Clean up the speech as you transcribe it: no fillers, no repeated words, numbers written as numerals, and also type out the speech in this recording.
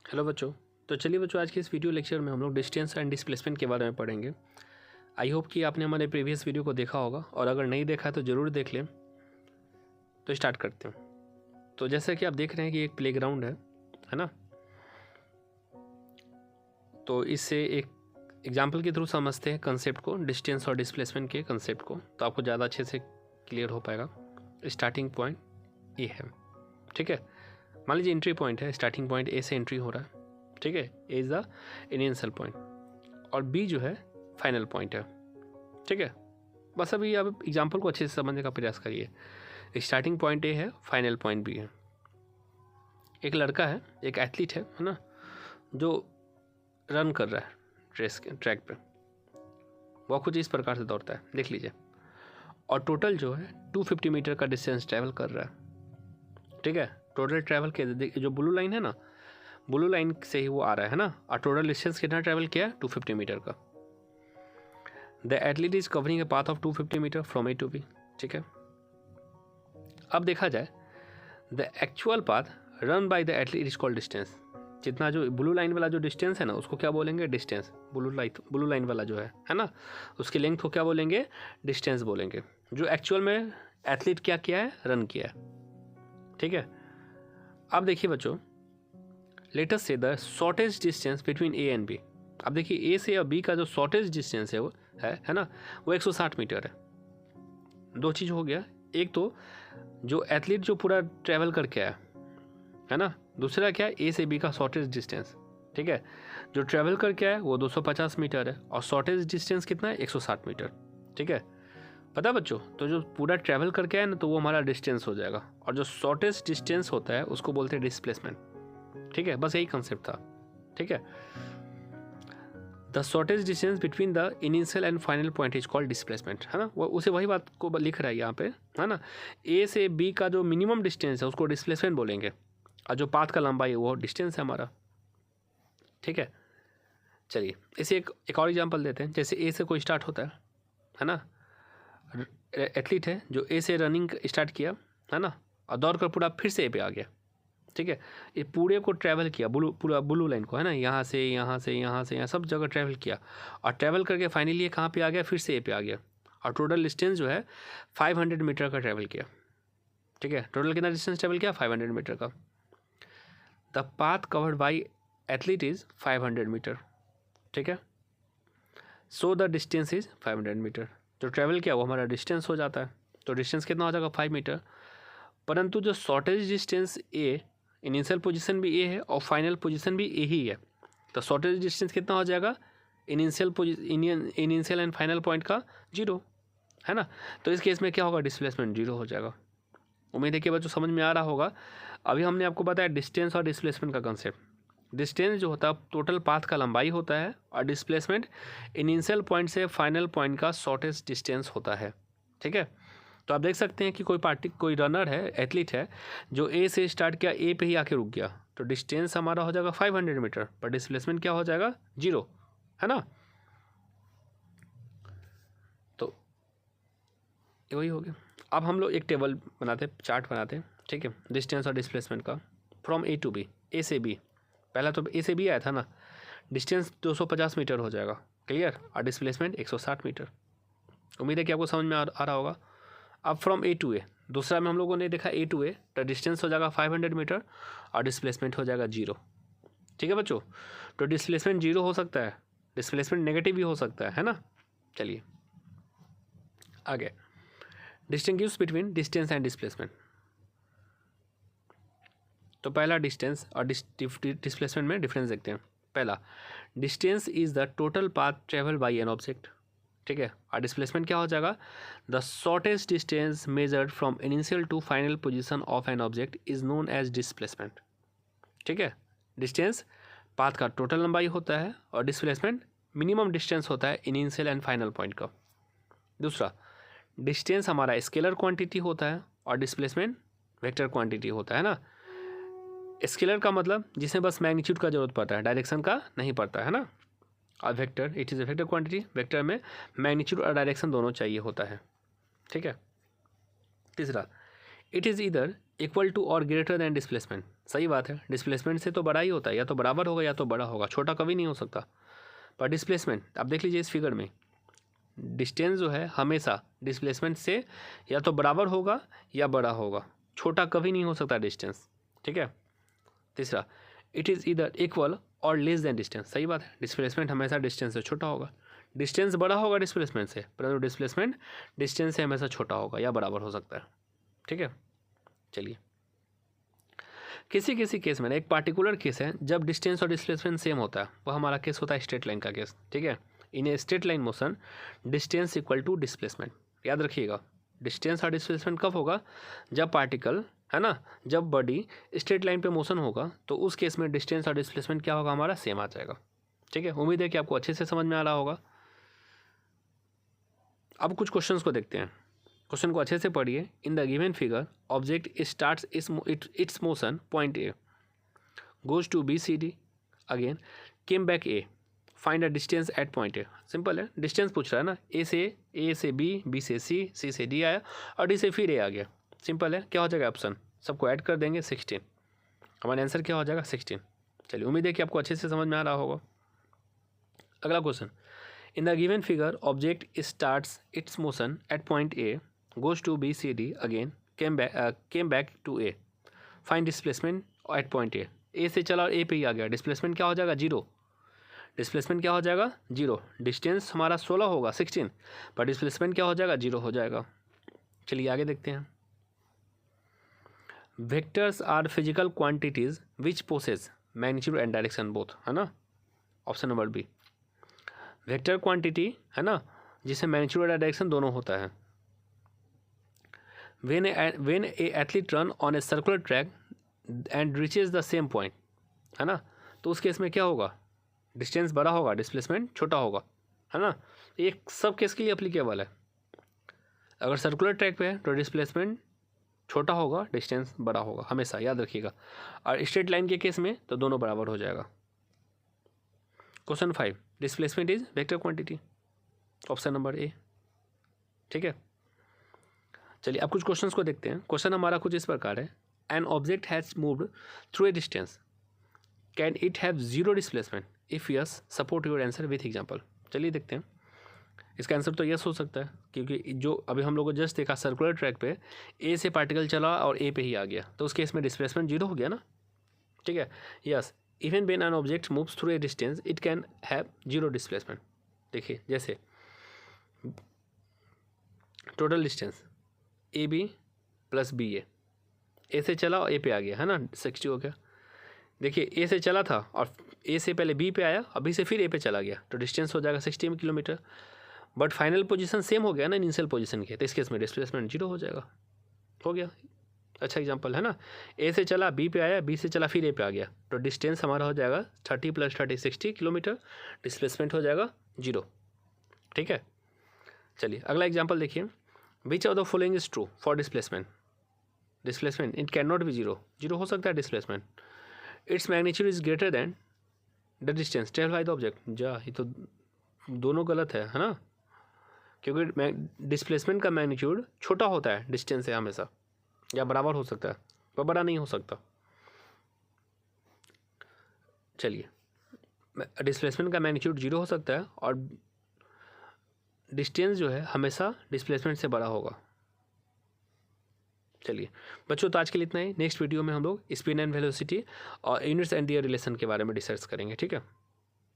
Hello बच्चों। तो चलिए बच्चों, आज के इस वीडियो लेक्चर में हम लोग डिस्टेंस एंड डिस्प्लेसमेंट के बारे में पढ़ेंगे। आई होप कि आपने हमारे प्रीवियस वीडियो को देखा होगा, और अगर नहीं देखा तो ज़रूर देख लें। तो स्टार्ट करते हैं। तो जैसा कि आप देख रहे हैं कि एक प्लेग्राउंड है ना। तो इससे एक एग्जाम्पल के थ्रू समझते हैं कंसेप्ट को, डिस्टेंस और डिस्प्लेसमेंट के कंसेप्ट को, तो आपको ज़्यादा अच्छे से क्लियर हो पाएगा। स्टार्टिंग पॉइंट ए है, ठीक है। मान लीजिए एंट्री पॉइंट है, स्टार्टिंग पॉइंट ए से एंट्री हो रहा है, ठीक है। A is the initial point और बी जो है फाइनल पॉइंट है, ठीक है। बस अभी आप एग्जांपल को अच्छे से समझने का प्रयास करिए। स्टार्टिंग पॉइंट ए है, फाइनल पॉइंट बी है। एक लड़का है, एक एथलीट है ना, जो रन कर रहा है ट्रैक पे। वह कुछ इस प्रकार से दौड़ता है, देख लीजिए। और टोटल जो है 250 मीटर का डिस्टेंस ट्रैवल कर रहा है, ठीक है। टोटल ट्रैवल के जो ब्लू लाइन है ना, ब्लू लाइन से ही वो आ रहा है ना। और टोटल डिस्टेंस कितना ट्रैवल किया, 250 मीटर का। The athlete is covering a path of 250 metre from A to B, ठीक है। अब देखा जाए, the actual path run by the athlete is called distance. जितना जो ब्लू लाइन वाला जो डिस्टेंस है ना, उसको क्या बोलेंगे, डिस्टेंस। ब्लू लाइन वाला जो है ना, उसकी लेंथ को क्या बोलेंगे, डिस्टेंस बोलेंगे। जो एक्चुअल में एथलीट क्या किया है, रन किया है, ठीक है। अब देखिए बच्चों, let us say the shortest distance between A and B. अब देखिए ए से और बी का जो शॉर्टेस्ट डिस्टेंस है वो है ना, वो 160 मीटर है। दो चीज़ हो गया, एक तो जो एथलीट जो पूरा ट्रैवल करके आया है ना, दूसरा क्या, ए से बी का शॉर्टेस्ट डिस्टेंस, ठीक है। जो ट्रैवल करके आया वो 250 मीटर है और शॉर्टेस्ट डिस्टेंस कितना है, 160 मीटर, ठीक है। पता बच्चों, तो जो पूरा ट्रैवल करके आया ना, तो वो हमारा डिस्टेंस हो जाएगा। और जो शॉर्टेस्ट डिस्टेंस होता है उसको बोलते हैं डिस्प्लेसमेंट, ठीक है। बस यही कंसेप्ट था, ठीक है। The shortest distance between the initial and final point is called displacement, है ना। वो उसे वही बात को लिख रहा है यहाँ पे, है ना। ए से बी का जो मिनिमम डिस्टेंस है उसको डिस्प्लेसमेंट बोलेंगे, और जो पाथ का लंबाई है वो डिस्टेंस है हमारा, ठीक है। चलिए इसे एक और एग्जाम्पल देते हैं। जैसे ए से कोई स्टार्ट होता है ना, एथलीट है जो ए से रनिंग स्टार्ट किया, है ना, और दौड़ कर पूरा फिर से ए पे आ गया, ठीक है। ये पूरे को ट्रैवल किया, पूरा ब्लू लाइन को, है ना, यहाँ से यहाँ से यहाँ से यहाँ सब जगह ट्रैवल किया, और ट्रैवल करके फाइनली ये कहाँ पे आ गया, फिर से ए पे आ गया। और टोटल डिस्टेंस जो है 500 मीटर का ट्रैवल किया, ठीक है। टोटल कितना डिस्टेंस ट्रैवल किया, 500 मीटर का। The path covered by athlete is 500 metre, ठीक है। So the distance is 500 metre. जो ट्रैवल किया वो हमारा डिस्टेंस हो जाता है। तो डिस्टेंस कितना हो जाएगा, 5 मीटर। परंतु जो शॉर्टेज डिस्टेंस ए, इनिशियल पोजीशन भी ए है और फाइनल पोजीशन भी ए ही है, तो शॉर्टेज डिस्टेंस कितना हो जाएगा, इनिशियल एंड फाइनल पॉइंट का 0, है ना। तो इस केस में क्या होगा, डिस्प्लेसमेंट 0 हो जाएगा। उम्मीद है कि बच्चों समझ में आ रहा होगा। अभी हमने आपको बताया डिस्टेंस और डिस्प्लेसमेंट का कंसेप्ट। डिस्टेंस जो होता है टोटल पाथ का लंबाई होता है, और डिस्प्लेसमेंट इनिशियल पॉइंट से फाइनल पॉइंट का शॉर्टेस्ट डिस्टेंस होता है, ठीक है। तो आप देख सकते हैं कि कोई रनर है, एथलीट है, जो ए से स्टार्ट किया, ए पे ही आके रुक गया, तो डिस्टेंस हमारा हो जाएगा 500 मीटर, पर डिस्प्लेसमेंट क्या हो जाएगा, 0, है ना। तो वही हो गया। अब हम लोग एक टेबल बनाते, चार्ट बनाते, ठीक है, डिस्टेंस और डिस्प्लेसमेंट का from A to B, A से बी। पहला तो ए से बी आया था ना, डिस्टेंस 250 मीटर हो जाएगा, क्लियर, और डिस्प्लेसमेंट 160 मीटर। उम्मीद है कि आपको समझ में आ रहा होगा। अब फ्रॉम ए टू ए, दूसरा में हम लोगों ने देखा ए टू ए, तो डिस्टेंस हो जाएगा 500 मीटर और डिस्प्लेसमेंट हो जाएगा 0, ठीक है बच्चों। तो डिस्प्लेसमेंट 0 हो सकता है, डिस्प्लेसमेंट नेगेटिव भी हो सकता है ना। चलिए आगे, distinguish between distance and displacement. तो पहला डिस्टेंस और डिस्प्लेसमेंट में डिफरेंस देखते हैं। पहला, distance is the total path travel by an object, ठीक है। और डिस्प्लेसमेंट क्या हो जाएगा, the shortest distance measured from initial to final position of an object is known as displacement, ठीक है। डिस्टेंस पाथ का टोटल लंबाई होता है, और डिस्प्लेसमेंट मिनिमम डिस्टेंस होता है इनिशियल एंड फाइनल पॉइंट का। दूसरा, डिस्टेंस हमारा स्केलर क्वांटिटी होता है और डिस्प्लेसमेंट वेक्टर क्वांटिटी होता है ना। स्केलर का मतलब जिसमें बस मैग्नीट्यूड का जरूरत पड़ता है, डायरेक्शन का नहीं पड़ता है ना। और vector, it is a vector quantity, vector में मैग्नीट्यूड और डायरेक्शन दोनों चाहिए होता है, ठीक है। तीसरा, it is either equal to और ग्रेटर दैन डिस्प्लेसमेंट। सही बात है, डिस्प्लेसमेंट से तो बड़ा ही होता है, या तो बराबर होगा या तो बड़ा होगा, छोटा कभी नहीं हो सकता। पर डिस्प्लेसमेंट, आप देख लीजिए इस फिगर में, डिस्टेंस जो है हमेशा डिस्प्लेसमेंट से या तो बराबर होगा या बड़ा होगा, छोटा कभी नहीं हो सकता डिस्टेंस। ठीक है। तीसरा, इट इज़ इधर इक्वल और लेस देन डिस्टेंस। सही बात है, डिस्प्लेसमेंट हमेशा डिस्टेंस से छोटा होगा, डिस्टेंस बड़ा होगा डिस्प्लेसमेंट से, परंतु डिस्प्लेसमेंट डिस्टेंस से हमेशा छोटा होगा या बराबर हो सकता है। ठीक है। चलिए, किसी किसी केस में, एक पार्टिकुलर केस है जब डिस्टेंस और डिस्प्लेसमेंट सेम होता है, वह हमारा केस होता है स्ट्रेट लाइन का केस। ठीक है। In a straight line motion distance equal to displacement. याद रखिएगा, डिस्टेंस और डिस्प्लेसमेंट कब होगा, जब पार्टिकल है ना, जब बॉडी स्ट्रेट लाइन पे मोशन होगा, तो उस केस में डिस्टेंस और डिस्प्लेसमेंट क्या होगा, हमारा सेम आ जाएगा। ठीक है। उम्मीद है कि आपको अच्छे से समझ में आ रहा होगा। अब कुछ क्वेश्चंस को देखते हैं, क्वेश्चन को अच्छे से पढ़िए। In the given figure object starts its motion point A, goes to B C D, again came back A, find a distance at point A. Simple है, डिस्टेंस पूछ रहा है ना, ए से बी, बी से सी, सी से डी आया और डी से फिर ए आ गया। सिंपल है, क्या हो जाएगा ऑप्शन, सबको ऐड कर देंगे 16, हमारा आंसर क्या हो जाएगा 16। चलिए, उम्मीद है कि आपको अच्छे से समझ में आ रहा होगा। अगला question, in the given figure object starts its motion at point A, goes to B C D, again came back to A, find displacement at point A से चला और ए पे ही आ गया, डिस्प्लेसमेंट क्या हो जाएगा 0, डिस्प्लेसमेंट क्या हो जाएगा 0, डिस्टेंस हमारा 16 होगा 16, पर डिस्प्लेसमेंट क्या हो जाएगा 0 हो जाएगा। चलिए आगे देखते हैं। Vectors are physical quantities which possess magnitude and direction both, है ना, option number B. Vector quantity है ना, जिसे मैग्नीट्यूड और डायरेक्शन दोनों होता है। when a athlete run on a circular track and reaches the same point, है ना, तो उस केस में क्या होगा, डिस्टेंस बड़ा होगा, डिस्प्लेसमेंट छोटा होगा, है ना। ये सब केस के लिए अप्लीकेबल है। अगर सर्कुलर ट्रैक पे है तो डिस्प्लेसमेंट छोटा होगा, डिस्टेंस बड़ा होगा, हमेशा याद रखिएगा। और स्ट्रेट लाइन के केस में तो दोनों बराबर हो जाएगा। Question 5, displacement is vector quantity, option number A. ठीक है। चलिए अब कुछ क्वेश्चंस को देखते हैं। क्वेश्चन हमारा कुछ इस प्रकार है, an object has moved through a distance, can it have 0 displacement, if yes support your answer with example. चलिए देखते हैं, इसका आंसर तो यस हो सकता है, क्योंकि जो अभी हम लोग को जस्ट देखा सर्कुलर ट्रैक पे ए से पार्टिकल चला और ए पे ही आ गया, तो उस केस में डिस्प्लेसमेंट 0 हो गया ना। ठीक है। Yes, even when an object moves through a distance it can have 0 displacement. देखिए, जैसे total distance A B plus B A से चला और ए पे आ गया, है ना, 60 हो गया। देखिए, ए से चला था और ए से पहले बी पे आया, अभी से फिर ए पे चला गया, तो डिस्टेंस हो जाएगा 60 kilometre. But final position same हो गया ना इनिशियल पोजीशन के, तो इस केस में डिस्प्लेसमेंट 0 हो जाएगा। हो गया, अच्छा एग्जांपल है ना। ए से चला बी पे आया, बी से चला फिर ए पे आ गया, तो डिस्टेंस हमारा हो जाएगा 30 + 30 60 किलोमीटर, डिस्प्लेसमेंट हो जाएगा 0। ठीक है। चलिए अगला एग्जाम्पल देखिए, which of the following is true for displacement, displacement it can not be 0 हो सकता है displacement. Its magnitude is greater than the distance travel by the object, ये तो दोनों गलत है ना, क्योंकि डिस्प्लेसमेंट का मैग्नीट्यूड छोटा होता है डिस्टेंस से हमेशा, या बराबर हो सकता है पर बड़ा नहीं हो सकता। चलिए, डिस्प्लेसमेंट का मैग्नीट्यूड 0 हो सकता है और डिस्टेंस जो है हमेशा डिस्प्लेसमेंट से बड़ा होगा। चलिए बच्चों, तो आज के लिए इतना ही। नेक्स्ट वीडियो में हम लोग स्पिन एंड वेलोसिटी और यूनिट्स एंड दियर रिलेशन के बारे में डिस्कस करेंगे। ठीक है।